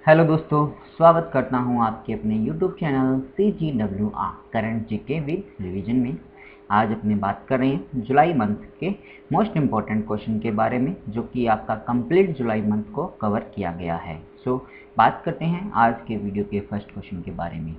Hello दोस्तों, स्वागत करता हूं आपके अपने YouTube channel CGWR current GK with revision में। आज अपने बात कर रहे हैं जुलाई मंथ के मोस्ट इम्पॉर्टेंट क्वेश्चन के बारे में, जो कि आपका कंप्लीट जुलाई मंथ को कवर किया गया है। बात करते हैं आज के वीडियो के फर्स्ट क्वेश्चन के बारे में।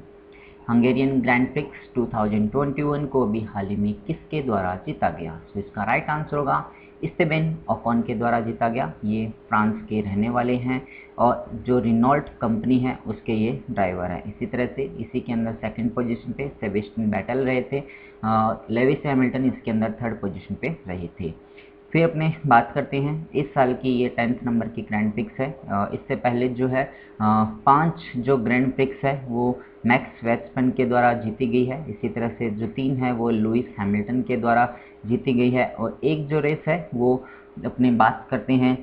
हंगेरियन ग्रैंड प्रिक्स 2021 को अभी हाल ही में किसके द्वारा जीता गया? इसका राइट आंसर होगा इस्तेबेन ओकॉन के द्वारा जीता गया। ये फ्रांस के रहने वाले हैं और जो रिनॉल्ट कंपनी है उसके ये ड्राइवर हैं। इसी तरह से इसी के अंदर सेकंड पोजीशन पे सेबेस्टियन वेटेल रहे थे। लेविस हैमिल्टन इसके अंदर थर्ड पोजीशन पे रहे थे। फिर अपने बात करते हैं इस साल की ये 10th नंबर की ग्रैंड प्रिक्स है। इससे पहले जो है 5 जो ग्रैंड प्रिक्स है वो मैक्स वेस्टपन के द्वारा जीती गई है। इसी तरह से जो 3 है वो लुइस हैमिल्टन के द्वारा जीती गई है और एक जो रेस है वो अपने बात करते हैं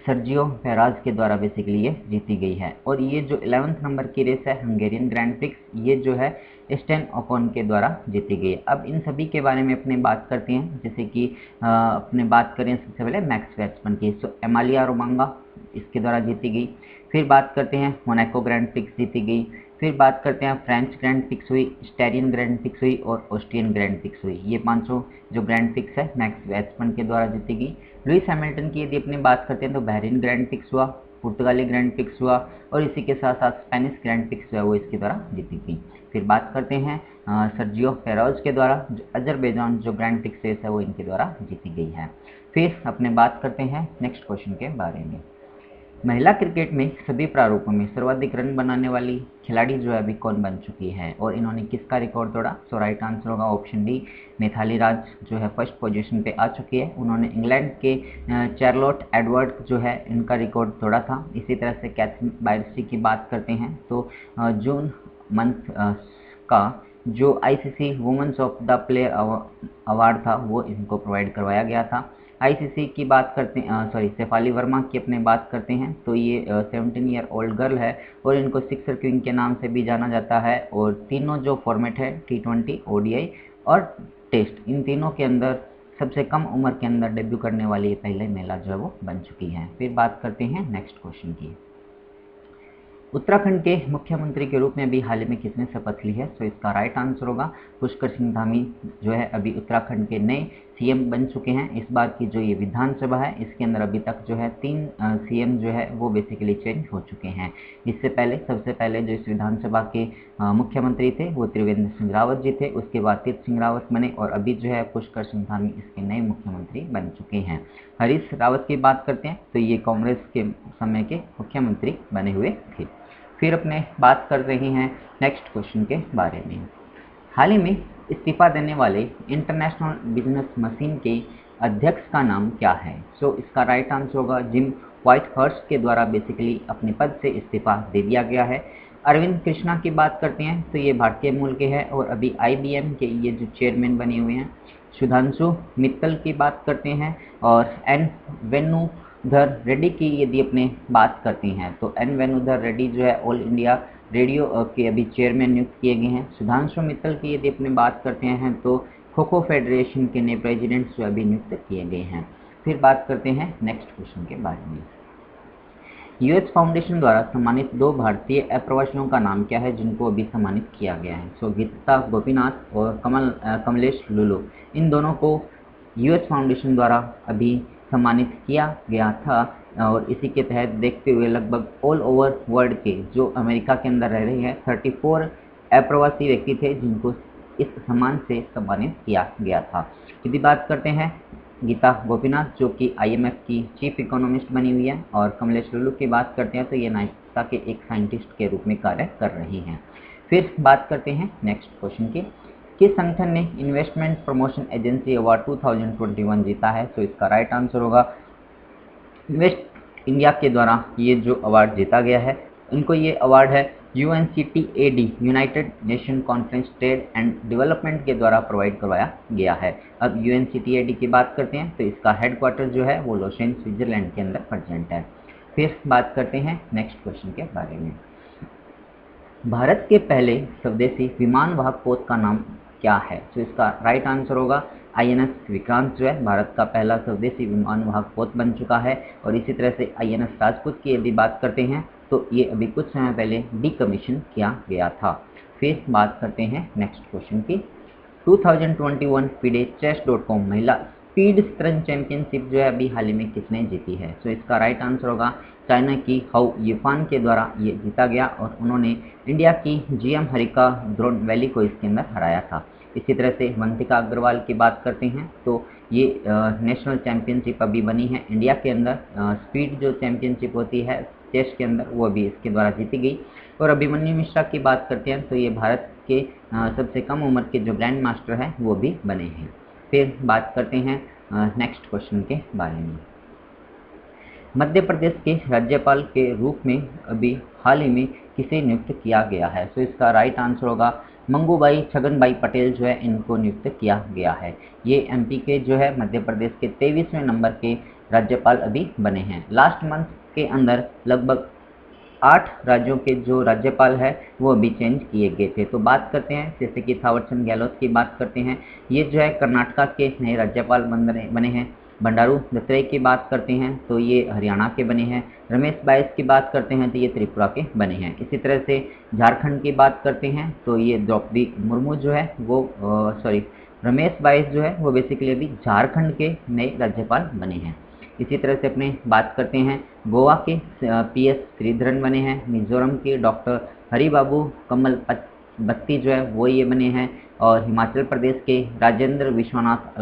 सर्जियो पेराज के द्वारा बेसिकली ये जीती गई है। और ये जो 11th नंबर की रेस है हंगेरियन ग्रैंड प्रिक्स, ये जो है स्टेन ओकॉन के द्वारा जीती गई है। अब इन सभी के बारे में अपने बात करते हैं, जैसे कि अपने बात करें सबसे पहले मैक्स वेस्टपन की, एमालिया रोमांगा इसके द्वारा जीती गई। फिर बात करते हैं मोनाको ग्रैंड प्रिक्स जीती गई। फिर बात करते हैं फ्रेंच ग्रैंड प्रिक्स हुई, स्टेरियन ग्रैंड प्रिक्स हुई और ऑस्ट्रियन ग्रैंड प्रिक्स हुई। ये 500 जो ग्रैंड प्रिक्स है मैक्स वेस्टपन के द्वारा जीती गई। लुइस हैमिल्टन की यदि अपनी बात करते हैं तो बहरीन ग्रैंड प्रिक्स हुआ, पुर्तगाली ग्रैंड प्रिक्स हुआ और इसी के साथ साथ स्पेनिश ग्रैंड प्रिक्स है वो इसके द्वारा जीती गई। फिर बात करते हैं सर्जियो पेराज के द्वारा अजरबैजान जो ग्रैंड प्रिक्स रेस है वो इनके द्वारा जीती गई है। फिर अपने बात करते हैं नेक्स्ट क्वेश्चन के बारे में। महिला क्रिकेट में सभी प्रारूपों में सर्वाधिक रन बनाने वाली खिलाड़ी जो है अभी कौन बन चुकी है और इन्होंने किसका रिकॉर्ड तोड़ा? राइट आंसर होगा ऑप्शन डी, मिथाली राज जो है फर्स्ट पोजीशन पे आ चुकी है। उन्होंने इंग्लैंड के चार्लोट एडवर्ड जो है इनका रिकॉर्ड तोड़ा था। इसी तरह से कैथरीन बायर्सी की बात करते हैं तो जून मंथ का जो ICC women's of the player award था वो इनको प्रोवाइड करवाया गया था। ICC की बात करते हैं शेफाली वर्मा की अपने बात करते हैं तो ये 17 ईयर ओल्ड गर्ल है और इनको सिक्सर क्वीन के नाम से भी जाना जाता है। और तीनों जो फॉर्मेट है T20, ODI और टेस्ट, इन तीनों के अंदर सबसे कम उम्र के अंदर डेब्यू करने वाली पहले महिला जो है वो बन चुकी है। फिर बात करते हैं नेक्स्ट क्वेश्चन की। उत्तराखंड के मुख्यमंत्री के रूप में अभी हाल ही में किसने शपथ ली है? इसका राइट आंसर होगा पुष्कर सिंह धामी जो है अभी उत्तराखंड के नए CM बन चुके हैं। इस बार की जो ये विधानसभा है इसके अंदर अभी तक जो है 3 CM जो है वो बेसिकली चेंज हो चुके हैं। इससे पहले सबसे पहले जो इस विधानसभा के मुख्यमंत्री थे वो त्रिवेंद्र सिंह रावत जी थे, उसके बाद तीर्थ सिंह रावत बने और अभी जो है पुष्कर सिंह धामी इसके नए मुख्यमंत्री बन चुके हैं। हरीश रावत की बात करते हैं तो ये कांग्रेस के समय के मुख्यमंत्री बने हुए थे। फिर अपने बात कर रहे हैं नेक्स्ट क्वेश्चन के बारे में। हाल ही में इस्तीफा देने वाले इंटरनेशनल बिजनेस मशीन के अध्यक्ष का नाम क्या है? इसका राइट आंसर होगा जिम व्हाइटहर्स्ट के द्वारा बेसिकली अपने पद से इस्तीफा दे दिया गया है। अरविंद कृष्णा की बात करते हैं तो ये भारतीय मूल के हैं और अभी IBM के ये जो चेयरमैन बने हुए हैं। सुधांशु मित्तल की बात करते हैं और N वेणुधर रेड्डी की यदि अपने बात करते हैं तो N वेणुधर रेड्डी जो है ऑल इंडिया रेडियो के अभी चेयरमैन नियुक्त किए गए हैं। सुधांशु मित्तल की यदि अपनी बात करते हैं तो खो खो फेडरेशन के नए प्रेसिडेंट जो अभी नियुक्त किए गए हैं। फिर बात करते हैं नेक्स्ट क्वेश्चन के बारे में। US फाउंडेशन द्वारा सम्मानित 2 भारतीय अप्रवासियों का नाम क्या है जिनको अभी सम्मानित किया गया है? गीता गोपीनाथ और कमलेश लुलू, इन दोनों को US फाउंडेशन द्वारा अभी सम्मानित किया गया था और इसी के तहत देखते हुए लगभग ऑल ओवर वर्ल्ड के जो अमेरिका के अंदर रह रहे हैं 34 अप्रवासी व्यक्ति थे जिनको इस सम्मान से सम्मानित किया गया था। यदि बात करते हैं गीता गोपीनाथ जो कि IMF की चीफ इकोनॉमिस्ट बनी हुई है और कमलेश लुलू की बात करते हैं तो ये नासा के एक साइंटिस्ट के रूप में कार्य कर रही हैं। फिर बात करते हैं नेक्स्ट क्वेश्चन की। किस संगठन ने इन्वेस्टमेंट प्रमोशन एजेंसी अवार्ड 2021 जीता है? इसका राइट आंसर होगा इन्वेस्ट इंडिया के द्वारा ये जो अवार्ड जीता गया है। इनको ये अवार्ड है UNCTAD United nation conference trade and development के द्वारा प्रोवाइड करवाया गया है। अब UNCTAD की बात करते हैं तो इसका हेडक्वार्टर जो है वो लोसेन स्विट्जरलैंड के अंदर प्रेजेंट है। फिर बात करते हैं नेक्स्ट क्वेश्चन के बारे में। भारत के पहले स्वदेशी विमान वाहक पोत का नाम क्या है? इसका राइट आंसर होगा INS विक्रांत जो है भारत का पहला स्वदेशी विमान वाहक पोत बन चुका है। और इसी तरह से INS राजपूत की यदि बात करते हैं तो ये अभी कुछ समय पहले डीकमीशन किया गया था। फिर बात करते हैं नेक्स्ट क्वेश्चन की। 2021 FIDE Chess.com महिला स्पीड शतरंज चैंपियनशिप जो है अभी हाल ही में किसने जीती है? तो इसका राइट आंसर होगा चाइना की हाउ यीफान के द्वारा ये जीता गया और उन्होंने इंडिया की जीएम हरिका द्रोणवेली को इसके अंदर हराया था। इसी तरह से वंतिका अग्रवाल की बात करते हैं तो ये नेशनल चैंपियनशिप अभी बनी है इंडिया के अंदर। स्पीड जो चैंपियनशिप होती है चेस के अंदर वो अभी इसके द्वारा जीती गई। और अभिमन्यु मिश्रा की बात करते हैं तो ये भारत के सबसे कम उम्र के जो ग्रैंड मास्टर हैं वो भी बने हैं। फिर बात करते हैं नेक्स्ट क्वेश्चन के बारे में। मध्य प्रदेश के राज्यपाल के रूप में अभी हाल ही में किसे नियुक्त किया गया है? तो इसका राइट आंसर होगा मंगूभाई छगनभाई पटेल जो है इनको नियुक्त किया गया है। ये एमपी के जो है मध्य प्रदेश के 23वें नंबर के राज्यपाल अभी बने हैं। लास्ट मंथ के अंदर लगभग 8 राज्यों के जो राज्यपाल है वो अभी चेंज किए गए थे। तो बात करते हैं जैसे कि थावरचंद गहलोत की बात करते हैं, ये जो है कर्नाटका के नए राज्यपाल बने हैं। बंडारू दत्तात्रेय की बात करते हैं तो ये हरियाणा के बने हैं। रमेश बाइस की बात करते हैं तो ये त्रिपुरा के बने हैं। इसी तरह से झारखंड की बात करते हैं तो ये द्रौपदी मुर्मू जो है वो रमेश बाइस जो है वो बेसिकली अभी झारखंड के नए राज्यपाल बने हैं। इसी तरह से अपने बात करते हैं गोवा के पीएस श्रीधरन बने हैं। मिजोरम के डॉक्टर हरिबाबू कमल बत्ती जो है वो ये बने हैं। और हिमाचल प्रदेश के राजेंद्र विश्वनाथ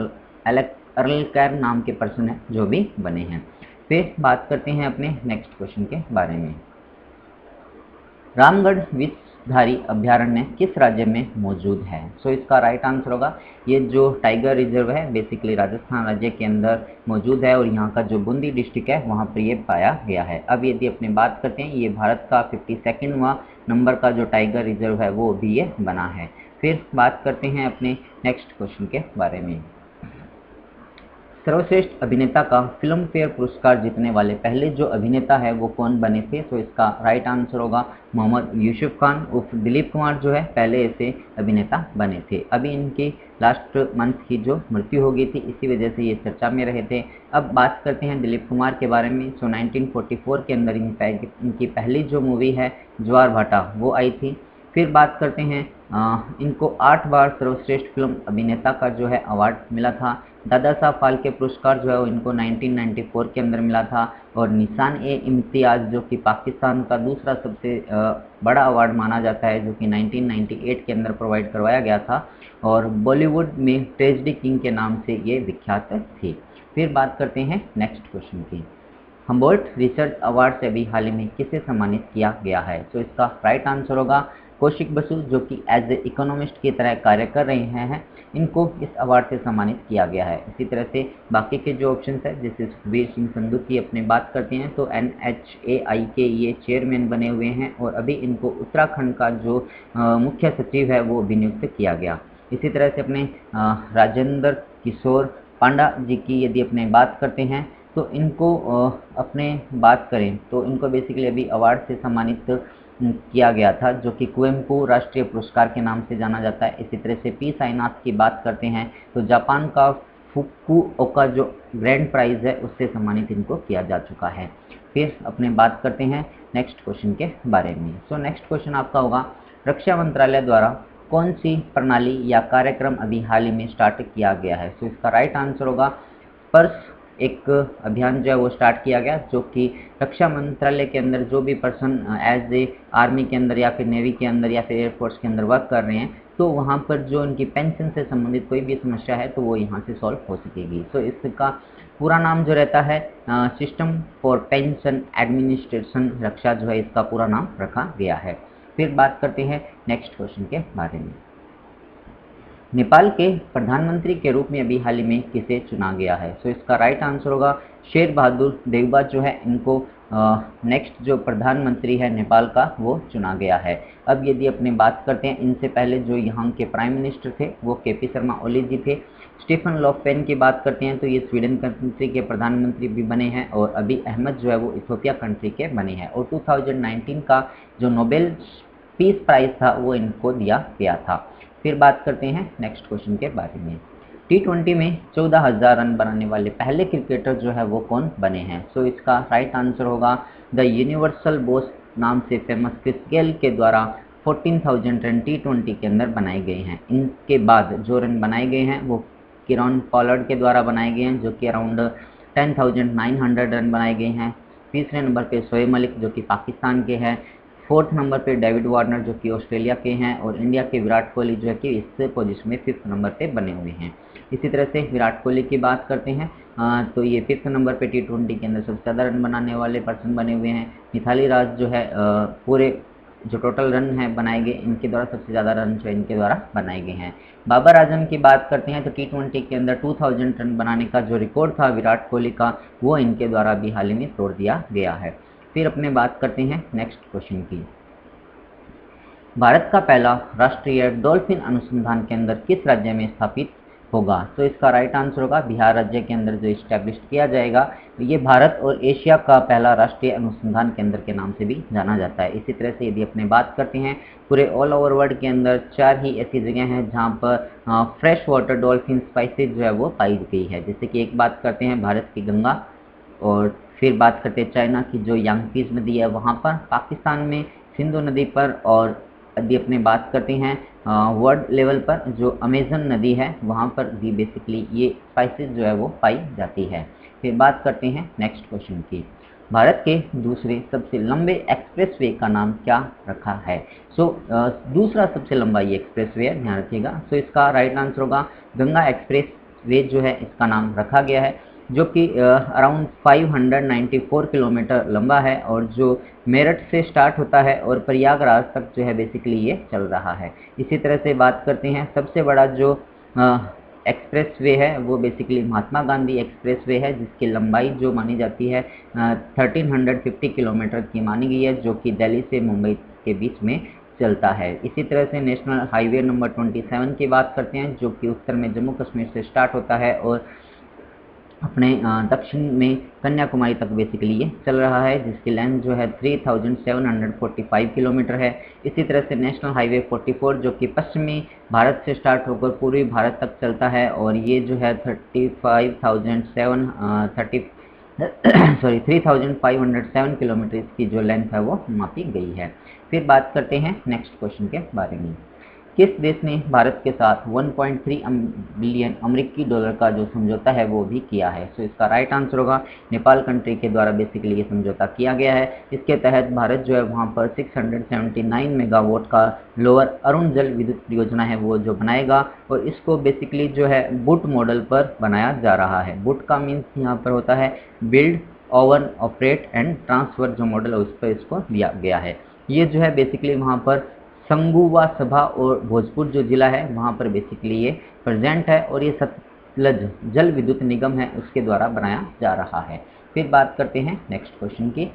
अर्लकर नाम के पर्सन हैं जो भी बने हैं। फिर बात करते हैं अपने नेक्स्ट क्वेश्चन के बारे में। रामगढ़ विषधारी अभ्यारण्य किस राज्य में मौजूद है? सो इसका राइट आंसर होगा ये जो टाइगर रिजर्व है बेसिकली राजस्थान राज्य के अंदर मौजूद है और यहाँ का जो बूंदी डिस्ट्रिक्ट है वहाँ पर ये पाया गया है। अब यदि अपनी बात करते हैं ये भारत का 52वां नंबर का जो टाइगर रिजर्व है वो भी ये बना है। फिर बात करते हैं अपने नेक्स्ट क्वेश्चन के बारे में। सर्वश्रेष्ठ अभिनेता का फिल्म फेयर पुरस्कार जीतने वाले पहले जो अभिनेता है वो कौन बने थे? तो इसका राइट आंसर होगा मोहम्मद यूसुफ खान उर्फ दिलीप कुमार जो है पहले ऐसे अभिनेता बने थे। अभी इनकी लास्ट मंथ की जो मृत्यु हो गई थी इसी वजह से ये चर्चा में रहे थे। अब बात करते हैं दिलीप कुमार के बारे में। 1944 के अंदर इनकी पहली जो मूवी है ज्वार भाटा वो आई थी। फिर बात करते हैं इनको 8 बार सर्वश्रेष्ठ फिल्म अभिनेता का जो है अवार्ड मिला था। दादा साहब फाल्के पुरस्कार जो है वो इनको 1994 के अंदर मिला था। और निशान-ए-इम्तियाज़ जो कि पाकिस्तान का दूसरा सबसे बड़ा अवार्ड माना जाता है जो कि 1998 के अंदर प्रोवाइड करवाया गया था। और बॉलीवुड में ट्रेजेडी किंग के नाम से ये विख्यात थी। फिर बात करते हैं नेक्स्ट क्वेश्चन की। हम्बोल्ट रिसर्च अवार्ड से अभी हाल ही में किसे सम्मानित किया गया है? तो इसका राइट आंसर होगा कौशिक बसु जो कि एज ए इकोनॉमिस्ट की तरह कार्य कर रहे हैं। इनको इस अवार्ड से सम्मानित किया गया है। इसी तरह से बाकी के जो ऑप्शंस है जैसे सुखबीर सिंह संधू की अपनी बात करते हैं तो NHAI के ये चेयरमैन बने हुए हैं और अभी इनको उत्तराखंड का जो मुख्य सचिव है वो भी नियुक्त किया गया। इसी तरह से अपने राजेंद्र किशोर पांडा जी की यदि अपने बात करते हैं तो इनको अपने बात करें तो इनको बेसिकली अभी अवार्ड से सम्मानित किया गया था जो कि कुवेम्पू राष्ट्रीय पुरस्कार के नाम से जाना जाता है। इसी तरह से पी साईनाथ की बात करते हैं तो जापान का फुकुओका जो ग्रैंड प्राइज है उससे सम्मानित इनको किया जा चुका है। फिर अपने बात करते हैं नेक्स्ट क्वेश्चन के बारे में। सो नेक्स्ट क्वेश्चन आपका होगा रक्षा मंत्रालय द्वारा कौन सी प्रणाली या कार्यक्रम अभी हाल ही में स्टार्ट किया गया है? तो इसका राइट आंसर होगा स्पर्श एक अभियान जो है वो स्टार्ट किया गया जो कि रक्षा मंत्रालय के अंदर जो भी पर्सन एज ए आर्मी के अंदर या फिर नेवी के अंदर या फिर एयरफोर्स के अंदर वर्क कर रहे हैं तो वहाँ पर जो उनकी पेंशन से संबंधित कोई भी समस्या है तो वो यहाँ से सॉल्व हो सकेगी। तो इसका पूरा नाम जो रहता है सिस्टम फॉर पेंशन एडमिनिस्ट्रेशन रक्षा जो है इसका पूरा नाम रखा गया है। फिर बात करते हैं नेक्स्ट क्वेश्चन के बारे में। नेपाल के प्रधानमंत्री के रूप में अभी हाल ही में किसे चुना गया है? तो इसका राइट आंसर होगा शेर बहादुर देवबा जो है इनको नेक्स्ट जो प्रधानमंत्री है नेपाल का वो चुना गया है। अब यदि अपने बात करते हैं इनसे पहले जो यहाँ के प्राइम मिनिस्टर थे वो केपी शर्मा ओली जी थे। स्टीफन लोफवेन की बात करते हैं तो ये स्वीडन कंट्री के प्रधानमंत्री भी बने हैं और अभी अहमद जो है वो इथियोपिया कंट्री के बने हैं। और 2019 का जो नोबेल पीस प्राइज था वो इनको दिया गया था। फिर बात करते हैं नेक्स्ट क्वेश्चन के बारे में। T20 में 14,000 रन बनाने वाले पहले क्रिकेटर जो है वो कौन बने हैं? सो इसका राइट आंसर होगा द यूनिवर्सल बॉस नाम से फेमस क्रिस गेल के द्वारा 14,000 रन T20 के अंदर बनाए गए हैं। इनके बाद जो रन बनाए गए हैं वो किरण पोलार्ड के द्वारा बनाए गए हैं, जो कि अराउंड 10,900 रन बनाए गए हैं। तीसरे नंबर पे शोएब मलिक जो कि पाकिस्तान के हैं। फोर्थ नंबर पे डेविड वार्नर जो कि ऑस्ट्रेलिया के हैं, और इंडिया के विराट कोहली जो है कि इस पोजीशन में 5th नंबर पे बने हुए हैं। इसी तरह से विराट कोहली की बात करते हैं तो ये 5th नंबर पे T20 के अंदर सबसे ज़्यादा रन बनाने वाले पर्सन बने हुए हैं। मिथाली राज जो है पूरे जो टोटल रन हैं बनाए गए, इनके द्वारा सबसे ज़्यादा रन जो इनके द्वारा बनाए गए हैं। बाबर आजम की बात करते हैं तो T20 के अंदर 2000 रन बनाने का जो रिकॉर्ड था विराट कोहली का, वो इनके द्वारा भी हाल ही में तोड़ दिया गया है। फिर अपने बात करते हैं नेक्स्ट क्वेश्चन की। भारत का पहला राष्ट्रीय डॉल्फिन अनुसंधान केंद्र किस राज्य में स्थापित होगा? तो इसका राइट आंसर होगा बिहार राज्य के अंदर जो इस्टेब्लिश किया जाएगा। ये भारत और एशिया का पहला राष्ट्रीय अनुसंधान केंद्र के नाम से भी जाना जाता है। इसी तरह से यदि अपने बात करते हैं पूरे ऑल ओवर वर्ल्ड के अंदर 4 ही ऐसी जगह हैं जहाँ पर फ्रेश वाटर डॉल्फिन स्पाइसीज जो है वो पाई गई है। जैसे कि एक बात करते हैं भारत की गंगा, और फिर बात करते हैं चाइना की जो यांगतीज नदी है वहाँ पर, पाकिस्तान में सिंधु नदी पर, और यदि अपने बात करते हैं वर्ल्ड लेवल पर जो अमेजन नदी है वहाँ पर भी बेसिकली ये स्पाइसेस जो है वो पाई जाती है। फिर बात करते हैं नेक्स्ट क्वेश्चन की। भारत के दूसरे सबसे लंबे एक्सप्रेसवे का नाम क्या रखा है? दूसरा सबसे लंबा ये एक्सप्रेसवे है, ध्यान रखिएगा। इसका राइट आंसर होगा गंगा एक्सप्रेसवे जो है इसका नाम रखा गया है, जो कि अराउंड 594 किलोमीटर लंबा है, और जो मेरठ से स्टार्ट होता है और प्रयागराज तक जो है बेसिकली ये चल रहा है। इसी तरह से बात करते हैं सबसे बड़ा जो एक्सप्रेसवे है वो बेसिकली महात्मा गांधी एक्सप्रेसवे है, जिसकी लंबाई जो मानी जाती है 1350 किलोमीटर की मानी गई है, जो कि दिल्ली से मुंबई के बीच में चलता है। इसी तरह से नेशनल हाईवे नंबर 27 की बात करते हैं, जो कि उत्तर में जम्मू कश्मीर से स्टार्ट होता है और अपने दक्षिण में कन्याकुमारी तक बेसिकली ये चल रहा है, जिसकी लेंथ जो है 3745 किलोमीटर है। इसी तरह से नेशनल हाईवे 44 जो कि पश्चिमी भारत से स्टार्ट होकर पूर्वी भारत तक चलता है, और ये जो है 3507 किलोमीटर इसकी जो लेंथ है वो मापी गई है। फिर बात करते हैं नेक्स्ट क्वेश्चन के बारे में। किस देश ने भारत के साथ 1.3 बिलियन अमेरिकी डॉलर का जो समझौता है वो भी किया है? इसका राइट आंसर होगा नेपाल कंट्री के द्वारा बेसिकली ये समझौता किया गया है। इसके तहत भारत जो है वहाँ पर 679 मेगावाट का लोअर अरुण जल विद्युत परियोजना है वो जो बनाएगा, और इसको बेसिकली जो है बुट मॉडल पर बनाया जा रहा है। बुट का मीन्स यहाँ पर होता है build, oven, operate and transfer जो मॉडल है उस पर इसको दिया गया है। ये जो है बेसिकली वहाँ पर संगुवा सभा और भोजपुर जो जिला है वहाँ पर बेसिकली ये प्रेजेंट है, और ये सतलज जल विद्युत निगम है उसके द्वारा बनाया जा रहा है। फिर बात करते हैं नेक्स्ट क्वेश्चन की।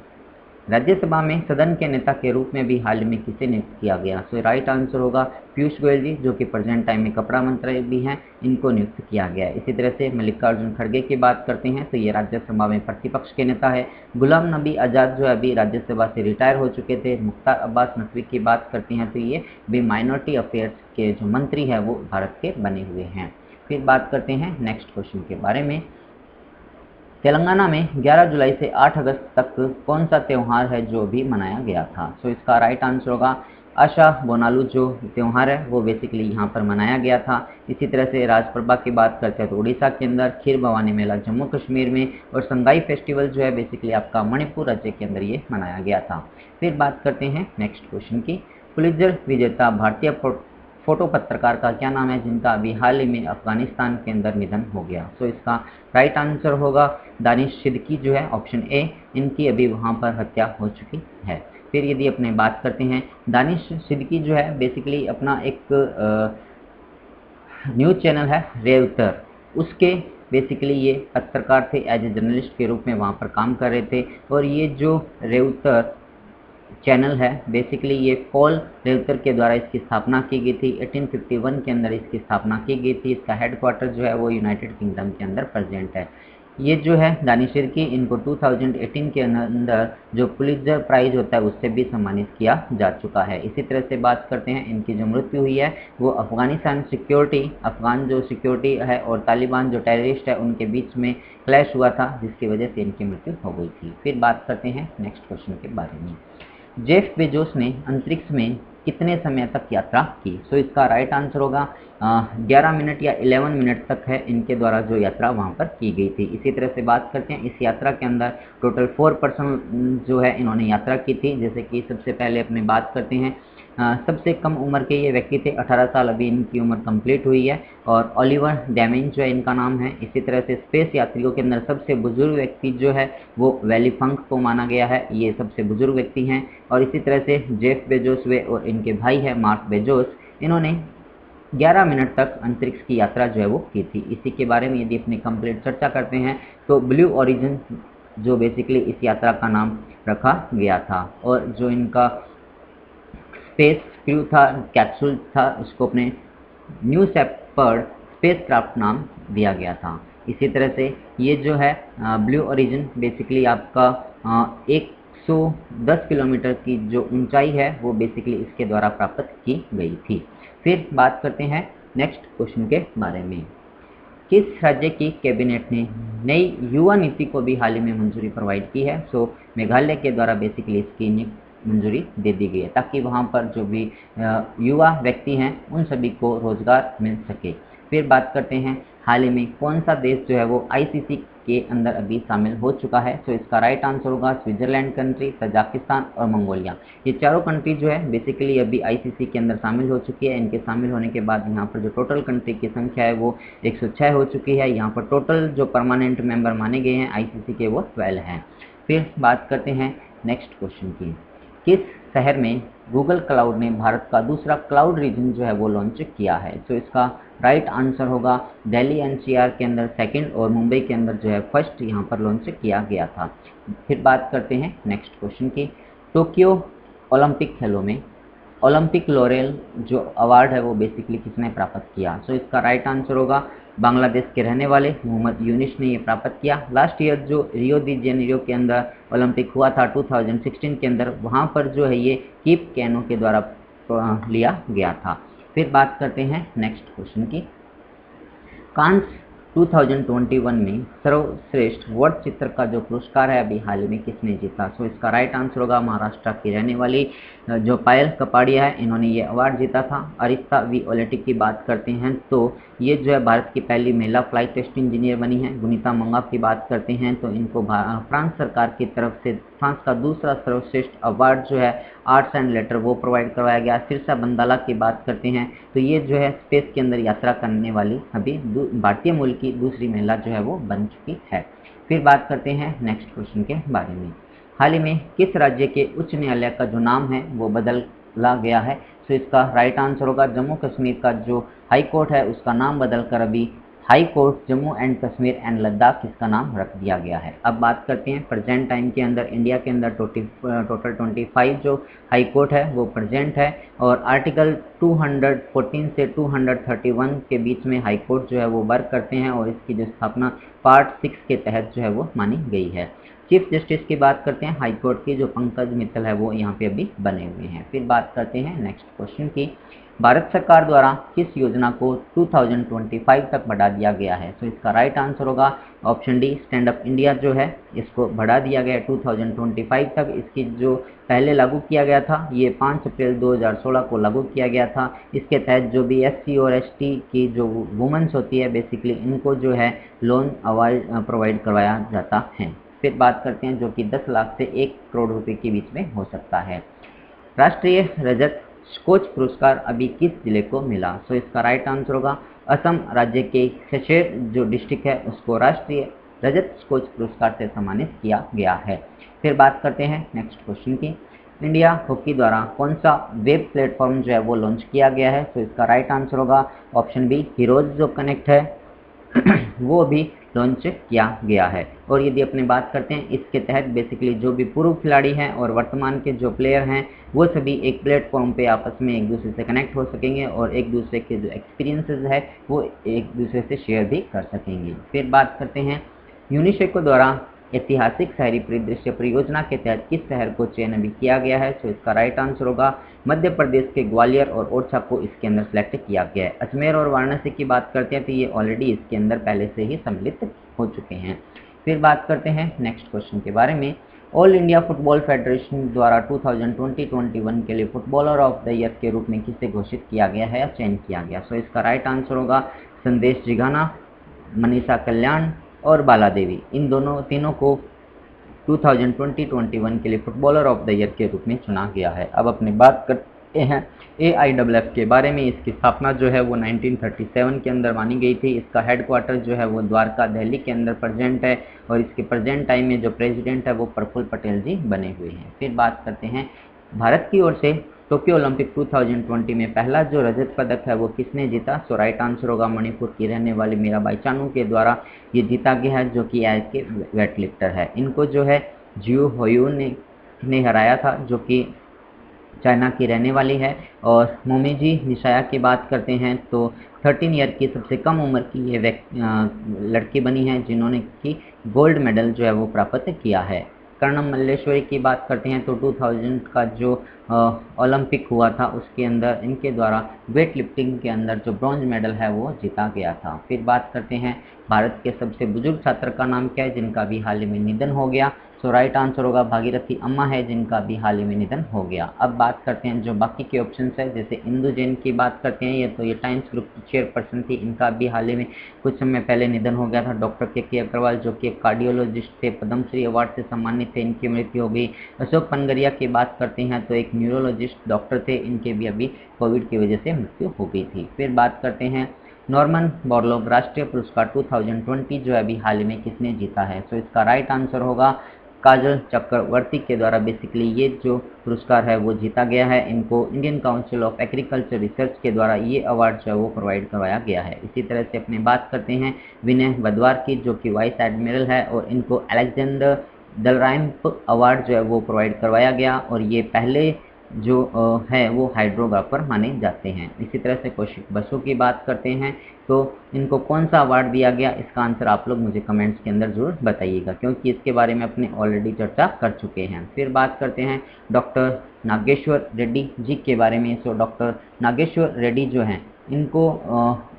राज्यसभा में सदन के नेता के रूप में भी हाल में किसे नियुक्त किया गया? राइट आंसर होगा पीयूष गोयल जी, जो कि प्रेजेंट टाइम में कपड़ा मंत्री भी हैं, इनको नियुक्त किया गया है। इसी तरह से मल्लिकार्जुन खड़गे की बात करते हैं तो ये राज्यसभा में प्रतिपक्ष के नेता है। गुलाम नबी आज़ाद जो अभी राज्यसभा से रिटायर हो चुके थे। मुख्तार अब्बास नकवी की बात करते हैं तो ये भी माइनॉरिटी अफेयर्स के जो मंत्री हैं वो भारत के बने हुए हैं। फिर बात करते हैं नेक्स्ट क्वेश्चन के बारे में। तेलंगाना में 11 जुलाई से 8 अगस्त तक कौन सा त्यौहार है जो भी मनाया गया था? इसका राइट आंसर होगा आशा बोनालू जो त्यौहार है वो बेसिकली यहाँ पर मनाया गया था। इसी तरह से राजप्रभा की बात करते हैं तो उड़ीसा के अंदर, खीर भवानी मेला जम्मू कश्मीर में, और संगाई फेस्टिवल जो है बेसिकली आपका मणिपुर राज्य के अंदर ये मनाया गया था। फिर बात करते हैं नेक्स्ट क्वेश्चन की। पुलित्जर विजेता भारतीय फोटो पत्रकार का क्या नाम है जिनका अभी हाल ही में अफगानिस्तान के अंदर निधन हो गया? इसका राइट आंसर होगा दानिश सिद्दीकी जो है ऑप्शन ए, इनकी अभी वहाँ पर हत्या हो चुकी है। फिर यदि अपने बात करते हैं दानिश सिद्दीकी जो है बेसिकली अपना एक न्यूज़ चैनल है रेवतर, उसके बेसिकली ये पत्रकार थे, एज ए जर्नलिस्ट के रूप में वहाँ पर काम कर रहे थे। और ये जो रेवतर चैनल है बेसिकली ये पॉल रेवतर के द्वारा इसकी स्थापना की गई थी। 1851 के अंदर इसकी स्थापना की गई थी। इसका हेडक्वार्टर जो है वो यूनाइटेड किंगडम के अंदर प्रेजेंट है। ये जो है दानिश सिद्दीकी, इनको 2018 के अंदर जो पुलित्जर प्राइज होता है उससे भी सम्मानित किया जा चुका है। इसी तरह से बात करते हैं इनकी जो मृत्यु हुई है वो अफगान जो सिक्योरिटी है और तालिबान जो टेररिस्ट है उनके बीच में क्लैश हुआ था, जिसकी वजह से इनकी मृत्यु हो गई थी। फिर बात करते हैं नेक्स्ट क्वेश्चन के बारे में। जेफ बेजोस ने अंतरिक्ष में कितने समय तक यात्रा की? सो इसका राइट आंसर होगा 11 मिनट या 11 मिनट तक है इनके द्वारा जो यात्रा वहाँ पर की गई थी। इसी तरह से बात करते हैं, इस यात्रा के अंदर टोटल 4 पर्सन जो है इन्होंने यात्रा की थी। जैसे कि सबसे पहले अपने बात करते हैं, सबसे कम उम्र के ये व्यक्ति थे, 18 साल अभी इनकी उम्र कंप्लीट हुई है, और ओलिवर डैमेज जो है इनका नाम है। इसी तरह से स्पेस यात्रियों के अंदर सबसे बुजुर्ग व्यक्ति जो है वो वैली फंक को माना गया है, ये सबसे बुजुर्ग व्यक्ति हैं। और इसी तरह से जेफ बेजोस वे और इनके भाई है मार्क बेजोस, इन्होंने 11 मिनट तक अंतरिक्ष की यात्रा जो है वो की थी। इसी के बारे में यदि अपनी कंप्लीट चर्चा करते हैं तो ब्लू ओरिजिन जो बेसिकली इस यात्रा का नाम रखा गया था, और जो इनका स्पेस क्रू था, कैप्सूल था, उसको अपने न्यू शेपर्ड स्पेसक्राफ्ट नाम दिया गया था। इसी तरह से ये जो है ब्लू ओरिजिन बेसिकली आपका 110 किलोमीटर की जो ऊंचाई है वो बेसिकली इसके द्वारा प्राप्त की गई थी। फिर बात करते हैं नेक्स्ट क्वेश्चन के बारे में, किस राज्य की कैबिनेट ने नई युवा नीति को भी हाल ही में मंजूरी प्रोवाइड की है? सो मेघालय के द्वारा बेसिकली इसकी मंजूरी दे दी गई है, ताकि वहाँ पर जो भी युवा व्यक्ति हैं उन सभी को रोजगार मिल सके। फिर बात करते हैं, हाल ही में कौन सा देश जो है वो आईसीसी के अंदर अभी शामिल हो चुका है? तो इसका राइट आंसर होगा स्विट्जरलैंड कंट्री, तजाकिस्तान और मंगोलिया। ये चारों कंट्री जो है बेसिकली अभी आईसीसी के अंदर शामिल हो चुकी है। इनके शामिल होने के बाद यहाँ पर जो टोटल कंट्री की संख्या है वो 106 हो चुकी है। यहाँ पर टोटल जो परमानेंट मेंबर माने गए हैं आईसीसी के वो 12 हैं। फिर बात करते हैं नेक्स्ट क्वेश्चन की, किस शहर में गूगल क्लाउड ने भारत का दूसरा क्लाउड रीजन जो है वो लॉन्च किया है? तो इसका राइट आंसर होगा दिल्ली एनसीआर के अंदर सेकंड और मुंबई के अंदर जो है फर्स्ट यहाँ पर लॉन्च किया गया था। फिर बात करते हैं नेक्स्ट क्वेश्चन की, टोक्यो ओलंपिक खेलों में ओलंपिक लॉरेल जो अवार्ड है वो बेसिकली किसने प्राप्त किया? तो इसका राइट आंसर होगा बांग्लादेश के रहने वाले मोहम्मद यूनिस ने ये प्राप्त किया। लास्ट ईयर जो रियो दी जेनेरियो के अंदर ओलंपिक हुआ था 2016 के अंदर, वहाँ पर जो है ये कीप कैनो के द्वारा लिया गया था। फिर बात करते हैं नेक्स्ट क्वेश्चन की, कांस 2021 में सर्वश्रेष्ठ वर्ड चित्र का जो पुरस्कार है अभी हाल ही में किसने जीता? सो इसका राइट आंसर होगा महाराष्ट्र की रहने वाली जो पायल कपाड़िया है, इन्होंने ये अवार्ड जीता था। अरिस्ता वी ओलेटिक की बात करते हैं तो ये जो है भारत की पहली महिला फ्लाइट टेस्ट इंजीनियर बनी है। गुनीता मंगा की बात करते हैं तो इनको फ्रांस सरकार की तरफ से फ्रांस का दूसरा सर्वश्रेष्ठ अवार्ड जो है आर्ट्स एंड लेटर वो प्रोवाइड करवाया गया। सिरसा बंदाला की बात करते हैं तो ये जो है स्पेस के अंदर यात्रा करने वाली अभी भारतीय मूल की दूसरी महिला जो है वो बन चुकी है। फिर बात करते हैं नेक्स्ट क्वेश्चन के बारे में, हाल ही में किस राज्य के उच्च न्यायालय का जो नाम है वो बदला गया है? तो इसका राइट आंसर होगा जम्मू कश्मीर का जो हाई कोर्ट है उसका नाम बदलकर अभी high court Jammu and Kashmir and Ladakh इसका नाम रख दिया गया है। अब बात करते हैं प्रेजेंट टाइम के अंदर इंडिया के अंदर टोटल 25 जो हाई कोर्ट है वो प्रेजेंट है, और आर्टिकल 214 से 231 के बीच में हाई कोर्ट जो है वो वर्क करते हैं, और इसकी जो स्थापना पार्ट 6 के तहत जो है वो मानी गई है। चीफ जस्टिस की बात करते हैं हाई कोर्ट की जो पंकज मित्तल है वो यहाँ पे अभी बने हुए हैं। फिर बात करते हैं नेक्स्ट क्वेश्चन की, भारत सरकार द्वारा किस योजना को 2025 तक बढ़ा दिया गया है? तो इसका राइट आंसर होगा option D, stand up India जो है इसको बढ़ा दिया गया है 2025 तक। इसकी जो पहले लागू किया गया था ये 5 अप्रैल 2016 को लागू किया गया था। इसके तहत जो भी एससी और एसटी की जो वुमेन्स होती है बेसिकली इनको जो है लोन प्रोवाइड करवाया जाता है। फिर बात करते हैं जो कि 10 लाख से 1 करोड़ रुपए के बीच में हो सकता है। राष्ट्रीय रजत स्कोच पुरस्कार अभी किस जिले को मिला? तो इसका राइट आंसर होगा असम राज्य के सिलचर जो डिस्ट्रिक्ट है उसको राष्ट्रीय रजत स्कोच पुरस्कार से सम्मानित किया गया है। फिर बात करते हैं नेक्स्ट क्वेश्चन की, इंडिया हॉकी द्वारा कौन सा वेब प्लेटफॉर्म जो है वो लॉन्च किया गया है? तो इसका राइट आंसर होगा ऑप्शन बी, हीरोज जो कनेक्ट है वो भी लॉन्च किया गया है। और यदि अपने बात करते हैं इसके तहत बेसिकली जो भी पूर्व खिलाड़ी हैं और वर्तमान के जो प्लेयर हैं वो सभी एक प्लेटफॉर्म पे आपस में एक दूसरे से कनेक्ट हो सकेंगे और एक दूसरे के जो एक्सपीरियंसेस है वो एक दूसरे से शेयर भी कर सकेंगे। फिर बात करते हैं यूनिसेको द्वारा ऐतिहासिक शहरी परिदृश्य परियोजना के तहत किस शहर को चयन अभी किया गया है? तो इसका राइट आंसर होगा मध्य प्रदेश के ग्वालियर और ओरछा को इसके अंदर सेलेक्ट किया गया है। अजमेर और वाराणसी की बात करते हैं तो ये ऑलरेडी इसके अंदर पहले से ही सम्मिलित हो चुके हैं। फिर बात करते हैं नेक्स्ट क्वेश्चन के बारे में, ऑल इंडिया फुटबॉल फेडरेशन द्वारा 2020-21 के लिए फुटबॉलर ऑफ द ईयर के रूप में किसे घोषित किया गया है या चयन किया गया? सो इसका राइट आंसर होगा संदेश जिगाना, मनीषा कल्याण और बाला देवी। इन तीनों को 2020-21 के लिए फुटबॉलर ऑफ द ईयर के रूप में चुना गया है। अब अपनी बात करते हैं AIFF के बारे में। इसकी स्थापना जो है वो 1937 के अंदर मानी गई थी। इसका हेडक्वार्टर जो है वो द्वारका, दिल्ली के अंदर प्रेजेंट है और इसके प्रेजेंट टाइम में जो प्रेसिडेंट है वो प्रफुल्ल पटेल जी बने हुए हैं। फिर बात करते हैं भारत की ओर से टोक्यो ओलंपिक 2020 में पहला जो रजत पदक है वो किसने जीता? सो राइट आंसर होगा मणिपुर की रहने वाली मीराबाई चानू के द्वारा ये जीता गया है, जो कि आज के वेट लिफ्टर है। इनको जो है जियो होयू ने हराया था, जो कि चाइना की रहने वाली है। और मोमिजी निशाया की बात करते हैं तो 13 ईयर की सबसे कम उम्र की ये लड़की बनी है जिन्होंने की गोल्ड मेडल जो है वो प्राप्त किया है। कर्णम मल्लेश्वरी की बात करते हैं तो 2000 का जो ओलंपिक हुआ था उसके अंदर इनके द्वारा वेट लिफ्टिंग के अंदर जो ब्रॉन्ज मेडल है वो जीता गया था। फिर बात करते हैं भारत के सबसे बुजुर्ग छात्र का नाम क्या है जिनका भी हाल ही में निधन हो गया? सो राइट आंसर होगा भागीरथी अम्मा है, जिनका भी हाल ही में निधन हो गया। अब बात करते हैं जो बाकी के ऑप्शंस है, जैसे इंदु जैन की बात करते हैं तो ये टाइम्स ग्रुप की चेयरपर्सन थी। इनका भी हाल ही में कुछ समय पहले निधन हो गया था। डॉक्टर के अग्रवाल जो कि एक कार्डियोलॉजिस्ट थे, पद्मश्री अवार्ड से सम्मानित थे, इनकी मृत्यु हो गई। अशोक पनगरिया की बात करते हैं तो एक न्यूरोलॉजिस्ट डॉक्टर थे, इनके भी अभी कोविड की वजह से मृत्यु हो गई थी। फिर बात करते हैं नॉर्मन बोरलॉग राष्ट्रीय पुरस्कार 2020 जो अभी हाल ही में किसने जीता है? तो इसका राइट आंसर होगा काजल चक्रवर्ती के द्वारा बेसिकली ये जो पुरस्कार है वो जीता गया है। इनको Indian council of agriculture research के द्वारा ये अवार्ड जो है वो प्रोवाइड करवाया गया है। इसी तरह से अपनी बात करते हैं विनय बदवार की, जो कि वाइस एडमिरल है और इनको अलेक्जेंडर दलराइम्प अवार्ड जो है वो प्रोवाइड करवाया गया और ये पहले जो है वो हाइड्रोग्राफर माने जाते हैं। इसी तरह से कौशिक बसु की बात करते हैं तो इनको कौन सा अवार्ड दिया गया? इसका आंसर आप लोग मुझे कमेंट्स के अंदर ज़रूर बताइएगा, क्योंकि इसके बारे में अपने ऑलरेडी चर्चा कर चुके हैं। फिर बात करते हैं डॉक्टर नागेश्वर रेड्डी जी के बारे में। सो डॉक्टर नागेश्वर रेड्डी जो हैं इनको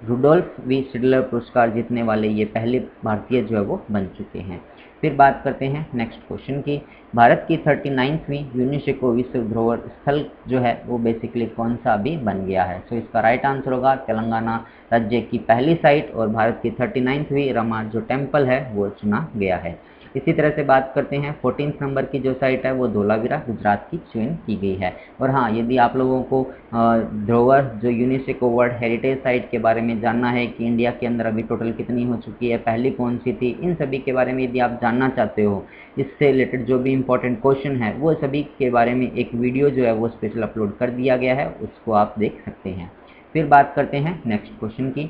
रुडोल्फ वी शिडलर पुरस्कार जीतने वाले ये पहले भारतीय जो है वो बन चुके हैं। फिर बात करते हैं नेक्स्ट क्वेश्चन की। भारत की 39वीं यूनेस्को विश्व धरोहर स्थल जो है वो बेसिकली कौन सा अभी बन गया है? तो इसका राइट आंसर होगा तेलंगाना राज्य की पहली साइट और भारत की 39वीं रमा जो टेम्पल है वो चुना गया है। इसी तरह से बात करते हैं 14 नंबर की जो साइट है वो धोलावीरा गुजरात की चयन की गई है। और हाँ, यदि आप लोगों को धरोहर जो यूनेस्को वर्ल्ड हेरिटेज साइट के बारे में जानना है कि इंडिया के अंदर अभी टोटल कितनी हो चुकी है, पहली कौन सी थी, इन सभी के बारे में यदि आप जानना चाहते हो, इससे रिलेटेड जो भी इंपॉर्टेंट क्वेश्चन है वो सभी के बारे में एक वीडियो जो है वो स्पेशल अपलोड कर दिया गया है, उसको आप देख सकते हैं। फिर बात करते हैं नेक्स्ट क्वेश्चन की।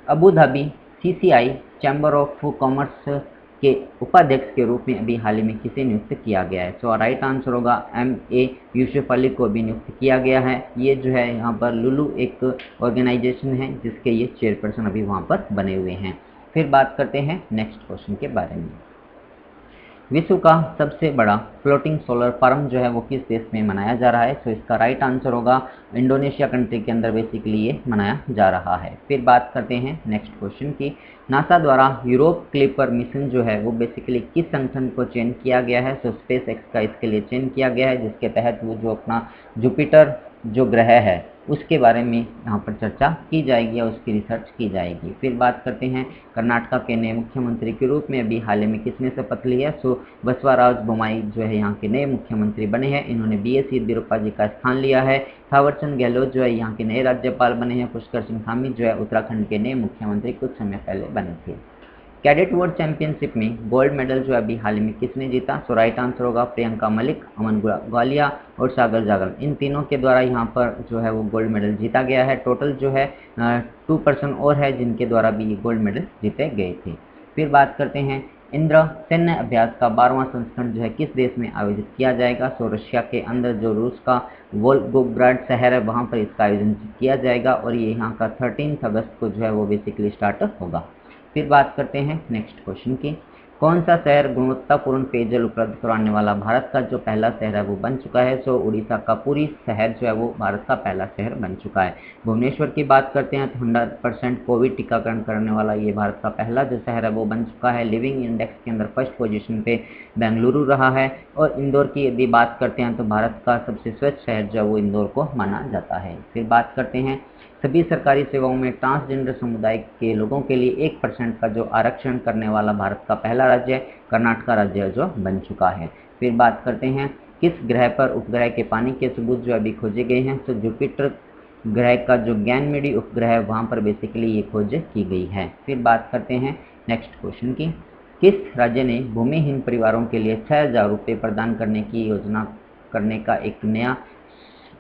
Abu Dhabi CCI chamber of commerce के उपाध्यक्ष के रूप में अभी हाल ही में किसे नियुक्त किया गया है? सो राइट आंसर होगा MA यूसुफ अली को भी नियुक्त किया गया है। ये जो है यहाँ पर लुलू एक ऑर्गेनाइजेशन है जिसके ये चेयरपर्सन अभी वहाँ पर बने हुए हैं। फिर बात करते हैं नेक्स्ट क्वेश्चन के बारे में। विश्व का सबसे बड़ा फ्लोटिंग सोलर फार्म जो है वो किस देश में मनाया जा रहा है? तो इसका राइट आंसर होगा इंडोनेशिया कंट्री के अंदर बेसिकली ये मनाया जा रहा है। फिर बात करते हैं नेक्स्ट क्वेश्चन की। नासा द्वारा यूरोप क्लिपर मिशन जो है वो बेसिकली किस संगठन को चयन किया गया है? तो स्पेस एक्स का इसके लिए चयन किया गया है, जिसके तहत वो जो अपना जुपिटर जो ग्रह है उसके बारे में यहाँ पर चर्चा की जाएगी या उसकी रिसर्च की जाएगी। फिर बात करते हैं कर्नाटका के नए मुख्यमंत्री के रूप में अभी हाल ही में किसने शपथ ली है? सो बसवराज बोम्मई जो है यहाँ के नए मुख्यमंत्री बने हैं। इन्होंने BS येदियुरप्पा जी का स्थान लिया है। थावरचंद गहलोत जो है यहाँ के नए राज्यपाल बने हैं। पुष्कर सिंह धामी जो है उत्तराखंड के नए मुख्यमंत्री कुछ समय पहले बने थे। कैडेट वर्ल्ड चैंपियनशिप में गोल्ड मेडल जो अभी हाल ही में किसने जीता? सो राइट आंसर होगा प्रियंका मलिक, अमन ग्वालिया और सागर जागल। इन तीनों के द्वारा यहाँ पर जो है वो गोल्ड मेडल जीता गया है। टोटल जो है 2 पर्सन और है जिनके द्वारा भी ये गोल्ड मेडल जीते गए थे। फिर बात करते हैं इंद्र सैन्य अभ्यास का 12वां संस्करण जो है किस देश में आयोजित किया जाएगा? सो रशिया के अंदर जो रूस का वोल्गोग्राड शहर है वहाँ पर इसका आयोजन किया जाएगा और ये यहाँ का 13 अगस्त को जो है वो बेसिकली स्टार्ट होगा। फिर बात करते हैं नेक्स्ट क्वेश्चन की। कौन सा शहर गुणवत्तापूर्ण पेयजल उपलब्ध करवाने वाला भारत का जो पहला शहर है वो बन चुका है? सो उड़ीसा का पुरी शहर जो है वो भारत का पहला शहर बन चुका है। भुवनेश्वर की बात करते हैं तो 100% कोविड टीकाकरण करने वाला ये भारत का पहला जो शहर है वो बन चुका है। लिविंग इंडेक्स के अंदर फर्स्ट पोजीशन पे बेंगलुरु रहा है। और इंदौर की यदि बात करते हैं तो भारत का सबसे स्वच्छ शहर जो है वो इंदौर को माना जाता है। फिर बात करते हैं सभी सरकारी सेवाओं में ट्रांसजेंडर समुदाय के लोगों के लिए 1% का जो आरक्षण करने वाला भारत का पहला राज्य कर्नाटक राज्य जो बन चुका है। फिर बात करते हैं किस ग्रह पर उपग्रह के पानी के सबूत जो अभी खोजे गए हैं? तो जुपिटर ग्रह का जो गैनमेडी उपग्रह है वहाँ पर बेसिकली ये खोज की गई है। फिर बात करते हैं नेक्स्ट क्वेश्चन की, किस राज्य ने भूमिहीन परिवारों के लिए 6,000 रुपये प्रदान करने की योजना करने का एक नया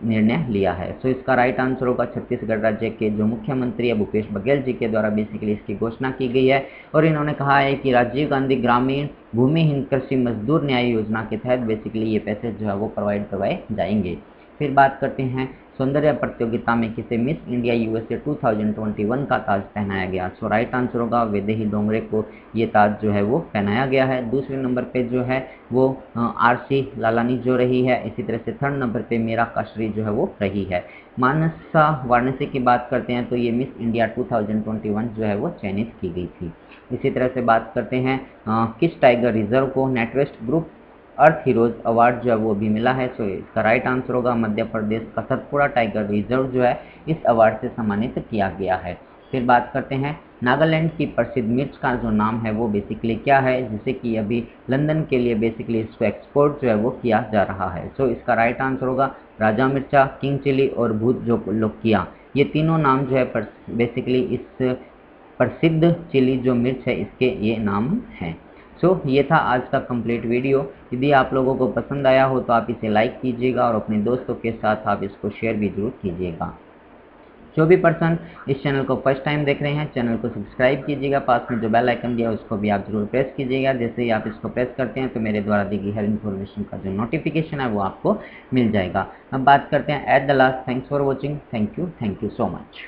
निर्णय लिया है? सो इसका राइट आंसर होगा छत्तीसगढ़ राज्य के जो मुख्यमंत्री है भूपेश बघेल जी के द्वारा बेसिकली इसकी घोषणा की गई है। और इन्होंने कहा है कि राजीव गांधी ग्रामीण भूमिहीन कृषि मजदूर न्याय योजना के तहत बेसिकली ये पैसे जो है वो प्रोवाइड करवाए जाएंगे। फिर बात करते हैं सौंदर्य प्रतियोगिता में किसे मिस इंडिया यूएसए 2021 का ताज पहनाया गया? सो राइट आंसर होगा वैदेही डोंगरे को ये ताज जो है वो पहनाया गया है। दूसरे नंबर पे जो है वो आरसी लालानी जो रही है। इसी तरह से थर्ड नंबर पे मीरा काशरी जो है वो रही है। मानसा वाराणसी की बात करते हैं तो ये मिस इंडिया 2021 जो है वो चयनित की गई थी। इसी तरह से बात करते हैं किस टाइगर रिजर्व को नेटवेस्ट ग्रुप अर्थ हीरोज अवार्ड जो है वो भी मिला है? सो इसका राइट आंसर होगा मध्य प्रदेश का सतपुड़ा टाइगर रिजर्व जो है इस अवार्ड से सम्मानित किया गया है। फिर बात करते हैं नागालैंड की प्रसिद्ध मिर्च का जो नाम है वो बेसिकली क्या है, जिसे कि अभी लंदन के लिए बेसिकली इसको एक्सपोर्ट जो है वो किया जा रहा है? सो इसका राइट आंसर होगा राजा मिर्चा, किंग चिली और भूत जो लोकिया। ये तीनों नाम जो है बेसिकली इस प्रसिद्ध चिली जो मिर्च है इसके ये नाम हैं। सो ये था आज का कंप्लीट वीडियो। यदि आप लोगों को पसंद आया हो तो आप इसे लाइक कीजिएगा और अपने दोस्तों के साथ आप इसको शेयर भी जरूर कीजिएगा। जो भी पर्सन इस चैनल को फर्स्ट टाइम देख रहे हैं चैनल को सब्सक्राइब कीजिएगा। पास में जो बेल आइकन दिया उसको भी आप जरूर प्रेस कीजिएगा। जैसे ही आप इसको प्रेस करते हैं तो मेरे द्वारा दी गई हर इन्फॉर्मेशन का जो नोटिफिकेशन है वो आपको मिल जाएगा। अब बात करते हैं at the last. Thanks for watching. Thank you so much.